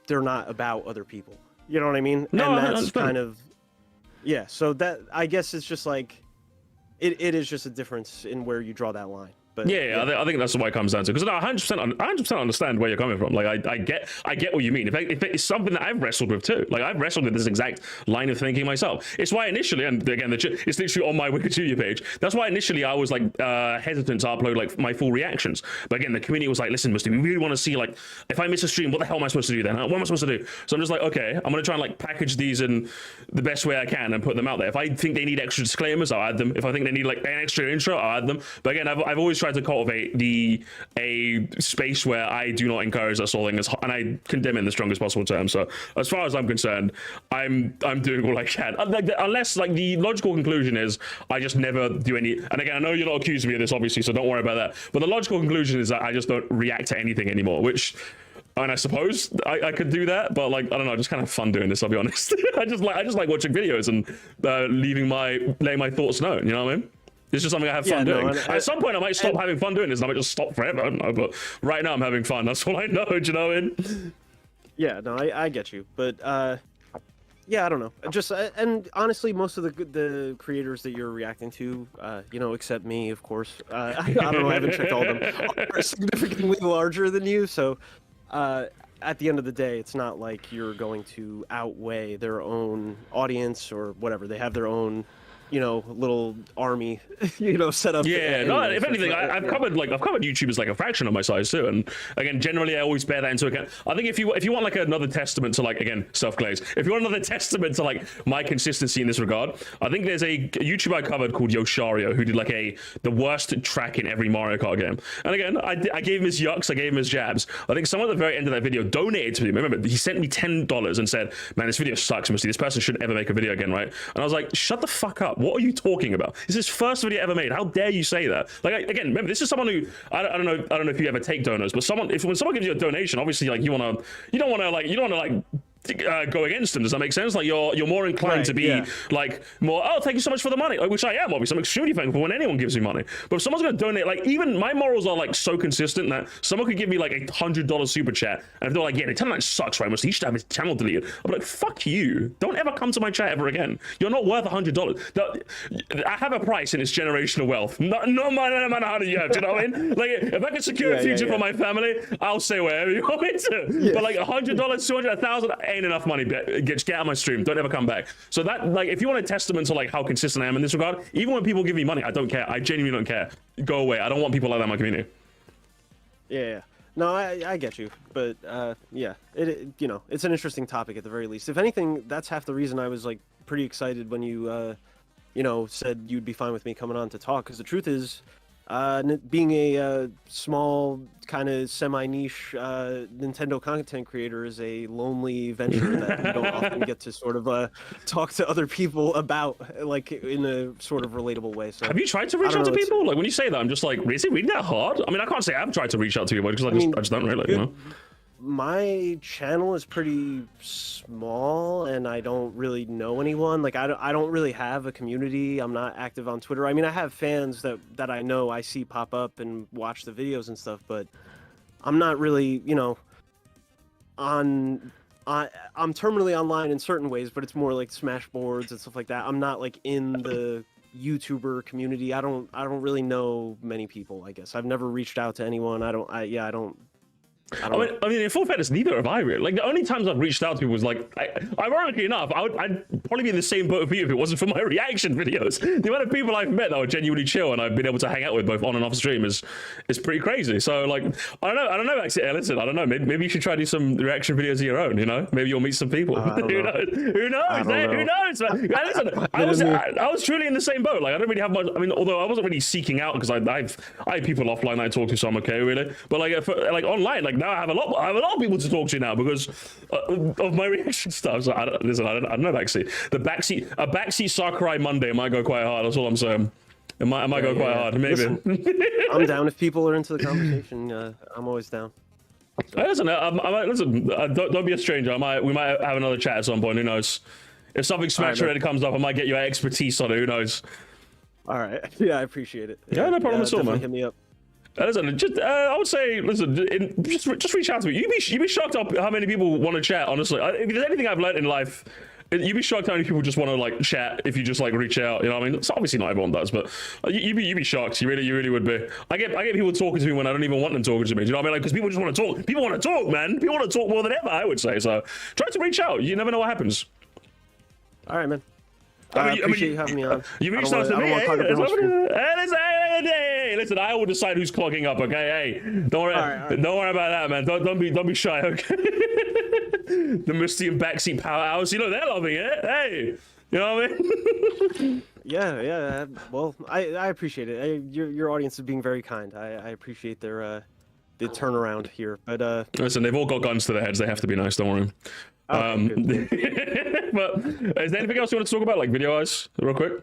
they're not about other people. You know what I mean? No, and that's kind of, yeah. So that, I guess it's just like, it is just a difference in where you draw that line. But yeah. I think that's what it comes down to. Because no, 100% understand where you're coming from. Like I get what you mean. If it's something that I've wrestled with too. Like I've wrestled with this exact line of thinking myself. It's why initially, and again, it's literally on my Wikipedia page. That's why initially I was like hesitant to upload like my full reactions. But again, the community was like, listen, Musty, we really want to see like, if I miss a stream, what the hell am I supposed to do then? What am I supposed to do? So I'm just like, okay, I'm gonna try and like package these in the best way I can and put them out there. If I think they need extra disclaimers, I'll add them. If I think they need like an extra intro, I'll add them. But again, I've always tried to cultivate a space where I do not encourage that sort of thing, and I condemn it in the strongest possible terms. So as far as I'm concerned, I'm doing all I can. Unless like the logical conclusion is I just never do any. And again, I know you're not accusing me of this, obviously, so don't worry about that. But the logical conclusion is that I just don't react to anything anymore, which. And I suppose I could do that, but like I don't know, just kind of fun doing this. I'll be honest. I just like watching videos and letting my thoughts known. You know what I mean? It's just something I have fun doing. At some point, I might stop having fun doing this, and I might just stop forever. I don't know, but right now I'm having fun. That's all I know. Do you know what I mean? Yeah, no, I get you, but yeah, I don't know. Just and honestly, most of the creators that you're reacting to, except me, of course. I don't know. I haven't checked all of them. Are significantly larger than you, so. At the end of the day, it's not like you're going to outweigh their own audience or whatever. They have their own, little army, set up. Yeah, no. If anything, I've covered YouTubers like a fraction of my size too. And again, generally, I always bear that into account. I think if you want like another testament to like again self-glaze, if you want another testament to like my consistency in this regard, I think there's a YouTuber I covered called Yoshario who did like the worst track in every Mario Kart game. And again, I gave him his yucks, I gave him his jabs. I think someone at the very end of that video donated to him. Remember, he sent me $10 and said, "Man, this video sucks, Musty. This person shouldn't ever make a video again, right?" And I was like, "Shut the fuck up." What are you talking about? This is his first video ever made. How dare you say that? Like, again, remember, this is someone who I don't know if you ever take donors, but when someone gives you a donation, obviously, like you don't want to go against them. Does that make sense? Like you're more inclined to be like more, oh, thank you so much for the money, which I am. Obviously, I'm extremely thankful when anyone gives me money. But if someone's going to donate, like even my morals are like so consistent that someone could give me like $100 super chat, and if they're like, yeah, the timeline sucks, right? He should have his channel deleted. I'm like, fuck you! Don't ever come to my chat ever again. You're not worth $100. I have a price, and it's generational wealth. No matter how you have. Do you know what I mean? Like if I can secure a future for my family, I'll say wherever you want me to. But like $100, $200, $1,000 ain't enough money. Get out of my stream. Don't ever come back. So that, like, if you want a testament to like how consistent I am in this regard, even when people give me money, I don't care. I genuinely don't care. Go away. I don't want people like that in my community. Yeah. No, I get you, but yeah, you know, it's an interesting topic at the very least. If anything, that's half the reason I was like pretty excited when you, you know, said you'd be fine with me coming on to talk. Because the truth is, being a small kind of semi-niche Nintendo content creator is a lonely venture that you don't often get to sort of talk to other people about, like in a sort of relatable way. So have you tried to reach out to people? Like when you say that, I'm just like, is it really that hard? I mean, I can't say I've tried to reach out to people because I just don't really, you know. My channel is pretty small and I don't really know anyone. Like I don't really have a community. I'm not active on Twitter. I mean, I have fans that I know I see pop up and watch the videos and stuff, but I'm not really, you know, I'm terminally online in certain ways, but it's more like Smash boards and stuff like that. I'm not like in the YouTuber community. I don't really know many people, I guess. I've never reached out to anyone. I mean, in full fairness, neither have I really. Like, the only times I've reached out to people was like, ironically enough, I'd probably be in the same boat with you if it wasn't for my reaction videos. The amount of people I've met that are genuinely chill and I've been able to hang out with both on and off stream is pretty crazy. So, like, I don't know. Actually, listen, I don't know. Maybe you should try to do some reaction videos of your own. You know, maybe you'll meet some people. Who knows? Who knows? Who knows? Man? Listen, I was truly in the same boat. Like, I don't really have much. I mean, although I wasn't really seeking out because I have people offline that I talk to, so I'm okay really. But like online, like. Now I have a lot of people to talk to now because of my reaction stuff. So I don't know. Actually, a backseat Sakurai Monday might go quite hard. That's all I'm saying. It might go quite hard. Maybe. Listen, I'm down if people are into the conversation. I'm always down. So. Listen, don't be a stranger. We might have another chat at some point. Who knows? If something Smash related comes up, I might get your expertise on it. Who knows? All right. Yeah, I appreciate it. Yeah, no problem at all, man. Hit me up. Listen, I would say, listen, just reach out to me. You'd be shocked at how many people want to chat. Honestly, if there's anything I've learned in life, you'd be shocked how many people just want to like chat if you just like reach out. You know what I mean? It's obviously not everyone does, but you'd be shocked. You really would be. I get people talking to me when I don't even want them talking to me. Do you know what I mean? Like, because people just want to talk. People want to talk, man. People want to talk more than ever. I would say so. Try to reach out. You never know what happens. All right, man. I appreciate you having me on. You reached out to me. Hey, listen, I will decide who's clogging up. Okay, hey, don't worry about that, man. Don't be shy. Okay. The Misty and backseat powerhouse. You know they're loving it. Hey, you know what I mean? Yeah. Well, I appreciate it. Your audience is being very kind. I appreciate the turnaround here. But listen, they've all got guns to their heads. They have to be nice. Don't worry. But is there anything else you want to talk about, like video-wise, real quick?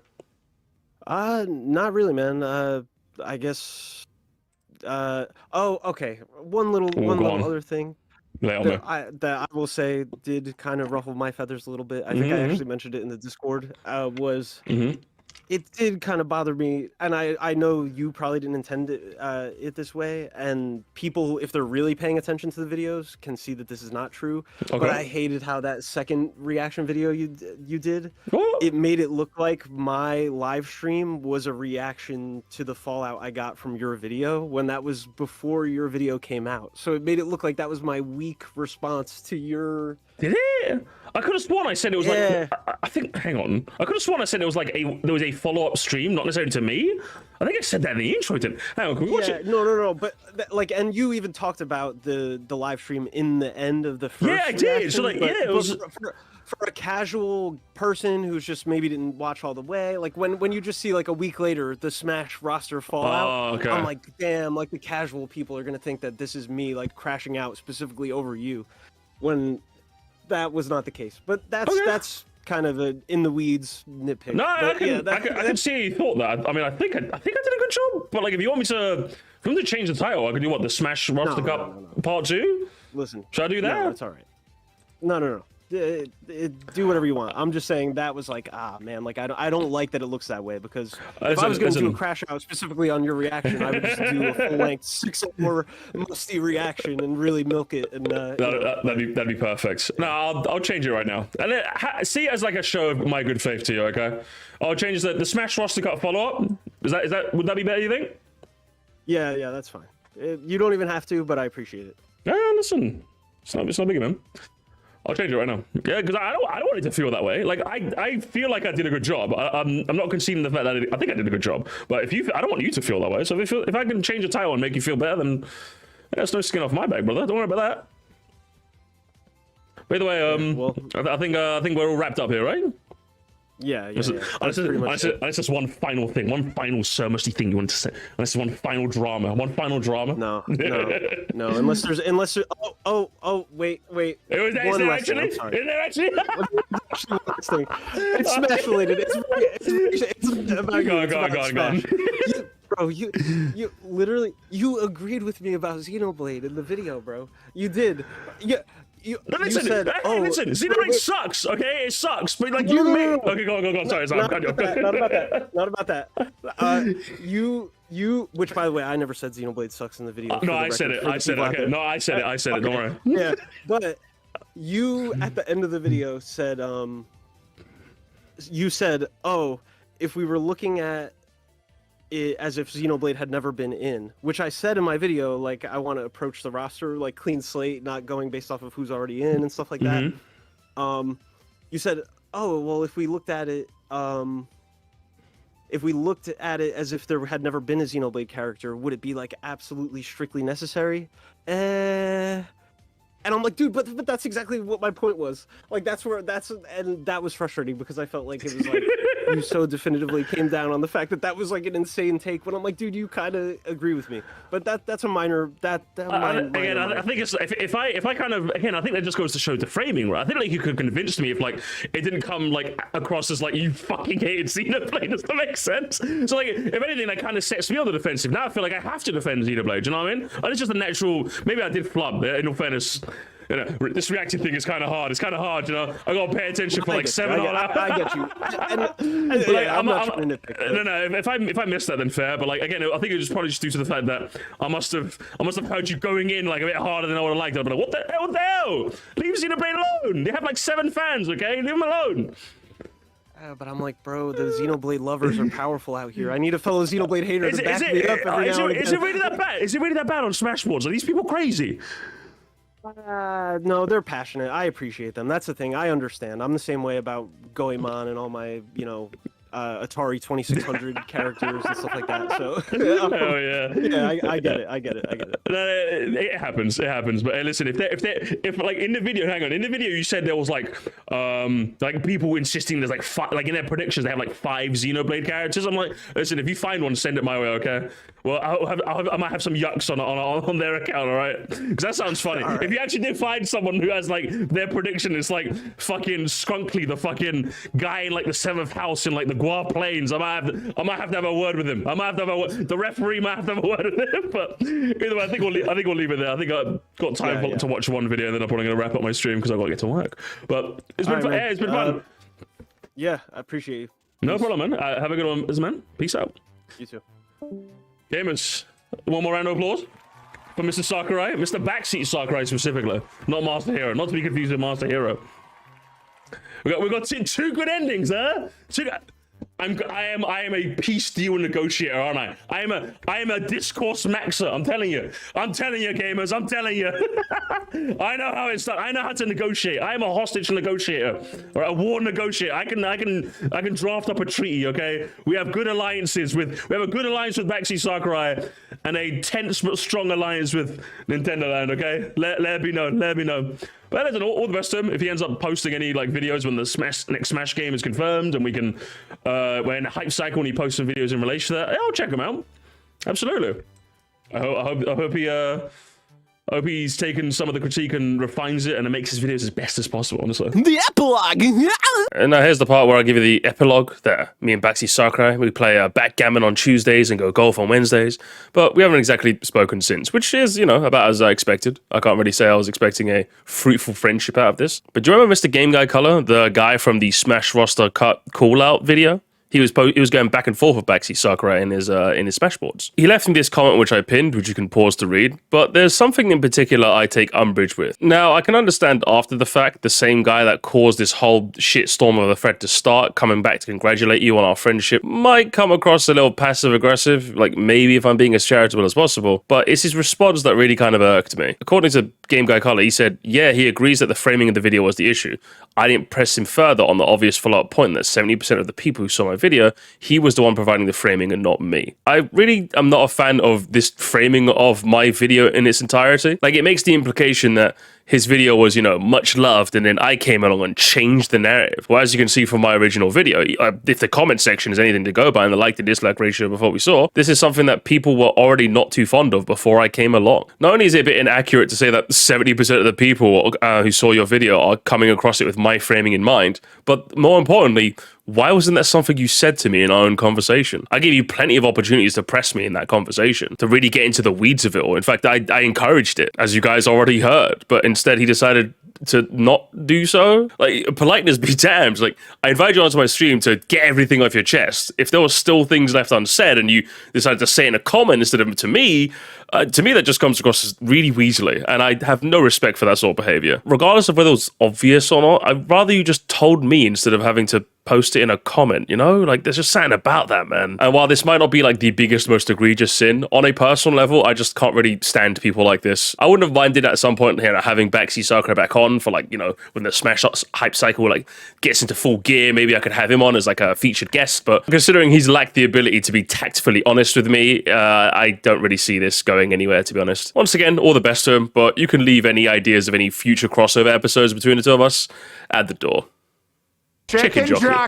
Not really, man. I guess. Oh, okay. One little other thing that I will say did kind of ruffle my feathers a little bit. I think I actually mentioned it in the Discord. Was. It did kind of bother me, and I know you probably didn't intend it this way, and people, if they're really paying attention to the videos, can see that this is not true. Okay. But I hated how that second reaction video you did, it made it look like my live stream was a reaction to the fallout I got from your video when that was before your video came out. So it made it look like that was my weak response to your... Did it? I could have sworn I said it was like, I think, hang on. I could have sworn I said it was like there was a follow-up stream, not necessarily to me. I think I said that in the intro. Hang on, can we watch it? No. But like, and you even talked about the live stream in the end of the first. Yeah, I did. So like, it was for a casual person who's just maybe didn't watch all the way. Like when you just see like a week later the Smash roster fallout, I'm like, damn, like the casual people are gonna think that this is me like crashing out specifically over you, when that was not the case. But that's kind of a in the weeds nitpick. No, I but can see you thought that. I mean, I think I did a good job. But like, if you want me to change the title, I can do what, the Smash Roster Cup Part 2. Listen, should I do that? No, that's all right. No. Do whatever you want. I'm just saying that was like, man, like I don't like that it looks that way, because if I was going to do a crash out specifically on your reaction, I would just do a full length 6-hour musty reaction and really milk it. And that'd be perfect. No, I'll change it right now. And see it as like a show of my good faith to you, okay? I'll change the Smash Roster Cup follow up. Is that would that be better? You think? Yeah, that's fine. You don't even have to, but I appreciate it. Yeah, listen, it's not big, man. I'll change it right now. Yeah, because I don't want it to feel that way. Like I feel like I did a good job. I'm not conceding the fact that I think I did a good job. But I don't want you to feel that way. So if I can change the title and make you feel better, then that's no skin off my back, brother. Don't worry about that. By the way, I think we're all wrapped up here, right? Yeah. Unless there's one final thing, one final Moresty thing you want to say. Unless there's one final drama. No. Unless there's wait. Is there actually? It's Smash related. It's about Go on. Bro, you literally agreed with me about Xenoblade in the video, bro. You did. Yeah. Listen, Xenoblade sucks, okay? It sucks, but like Okay, go on. Sorry, not about that. Which, by the way, I never said Xenoblade sucks in the video. No, I said it. Okay, no, I said it. Don't worry. Yeah, but you at the end of the video said, oh, if we were looking at it as if Xenoblade had never been in, which I said in my video, like I want to approach the roster like clean slate, not going based off of who's already in and stuff like that. You said, oh well, if we looked at it as if there had never been a Xenoblade character, would it be like absolutely strictly necessary? And I'm like, dude, but that's exactly what my point was. Like and that was frustrating, because I felt like it was like you so definitively came down on the fact that was like an insane take. When I'm like, dude, you kind of agree with me. But that's a minor. I think it's if I kind of, again, I think that just goes to show the framing, right? I think like you could convince me if like it didn't come like across as like you fucking hated Xenoblade. Does that make sense? So like, if anything, that kind of sets me on the defensive. Now I feel like I have to defend Xenoblade. Do you know what I mean? And it's just a natural. Maybe I did flub. In all fairness. You know, this reacting thing is kind of hard. It's kind of hard, you know. I got to pay attention for like 7 hours. I get you. I'm not trying to nitpick. No. If I missed that, then fair. But like again, I think it was probably just due to the fact that I must have heard you going in like a bit harder than I would have liked. I'd be like, what the hell? Leave Xenoblade alone. They have like 7 fans, okay? Leave them alone. But I'm like, bro, the Xenoblade lovers are powerful out here. I need a fellow Xenoblade hater to back me up every now and again. Is it really that bad? Is it really that bad on Smashboards? Are these people crazy? No, they're passionate. I appreciate them. That's the thing. I understand. I'm the same way about Goemon and all my, Atari 2600 characters and stuff like that. So, oh yeah, yeah, I get it. It happens. But hey, listen, if like in the video, you said there was like people insisting there's like in their predictions they have like 5 Xenoblade characters. I'm like, listen, if you find one, send it my way, okay? Well, I might have some yucks on their account, all right? Because that sounds funny. Right. If you actually did find someone who has like their prediction is like fucking Skunkly, the fucking guy in like the 7th house in like the Guar Plains, I might have to have a word with him. The referee might have to have a word with him. But either way, I think we'll leave it there. I think I've got time to watch one video, and then I'm probably going to wrap up my stream because I've got to get to work. But it's been fun. Yeah, it's been fun. Yeah, I appreciate you. No problem, man. Have a good one, man. Peace out. You too. Gamers, one more round of applause for Mr. Sakurai, Mr. Backseat Sakurai specifically, not Master Hero, not to be confused with Master Hero. We got 2 good endings, huh? I am a peace deal negotiator, aren't I? I am a discourse maxer. I'm telling you, gamers. I'm telling you. I know how it's done. I know how to negotiate. I am a hostage negotiator or a war negotiator. I can draft up a treaty. Okay, we have good alliances we have a good alliance with Backseat Sakurai and a tense but strong alliance with Nintendo Land. Okay, let it be known. But listen, all the best to him. If he ends up posting any like videos when the next Smash game is confirmed, and we can, we're in a hype cycle, and he posts some videos in relation to that, I'll check him out. Absolutely. I hope he I hope he's taken some of the critique and refines it and it makes his videos as best as possible, honestly. The epilogue! And now here's the part where I give you the epilogue that me and Baxi Sakurai, we play backgammon on Tuesdays and go golf on Wednesdays, but we haven't exactly spoken since, which is, about as I expected. I can't really say I was expecting a fruitful friendship out of this. But do you remember Mr. Game Guy Color, the guy from the Smash roster cut call-out video? He was going back and forth with Baxi Sakurai in his Smashboards. He left me this comment which I pinned, which you can pause to read, but there's something in particular I take umbrage with. Now, I can understand after the fact, the same guy that caused this whole shitstorm of a thread to start, coming back to congratulate you on our friendship, might come across a little passive-aggressive, like maybe if I'm being as charitable as possible, but it's his response that really kind of irked me. According to Game Guy Color, he said, yeah, he agrees that the framing of the video was the issue. I didn't press him further on the obvious follow-up point that 70% of the people who saw my video, he was the one providing the framing and not me. I really am not a fan of this framing of my video in its entirety. Like, it makes the implication that his video was, much loved, and then I came along and changed the narrative. Well, as you can see from my original video, if the comment section is anything to go by and the like to dislike ratio before we saw, this is something that people were already not too fond of before I came along. Not only is it a bit inaccurate to say that 70% of the people who saw your video are coming across it with my framing in mind, but more importantly, why wasn't that something you said to me in our own conversation? I gave you plenty of opportunities to press me in that conversation, to really get into the weeds of it all. In fact, I encouraged it, as you guys already heard, but instead he decided to not do so. Like, politeness be damned. Like, I invited you onto my stream to get everything off your chest. If there were still things left unsaid and you decided to say in a comment instead of to me that just comes across as really weaselly, and I have no respect for that sort of behavior. Regardless of whether it's obvious or not, I'd rather you just told me instead of having to post it in a comment, Like, there's just something about that, man. And while this might not be like the biggest, most egregious sin, on a personal level, I just can't really stand people like this. I wouldn't have minded at some point here having Baxi Sakurai back on for, like, when the Smash hype cycle gets into full gear, maybe I could have him on as like a featured guest. But considering he's lacked the ability to be tactfully honest with me, I don't really see this going anywhere, to be honest. Once again, all the best to him, but you can leave any ideas of any future crossover episodes between the two of us at the door. Chicken jockey.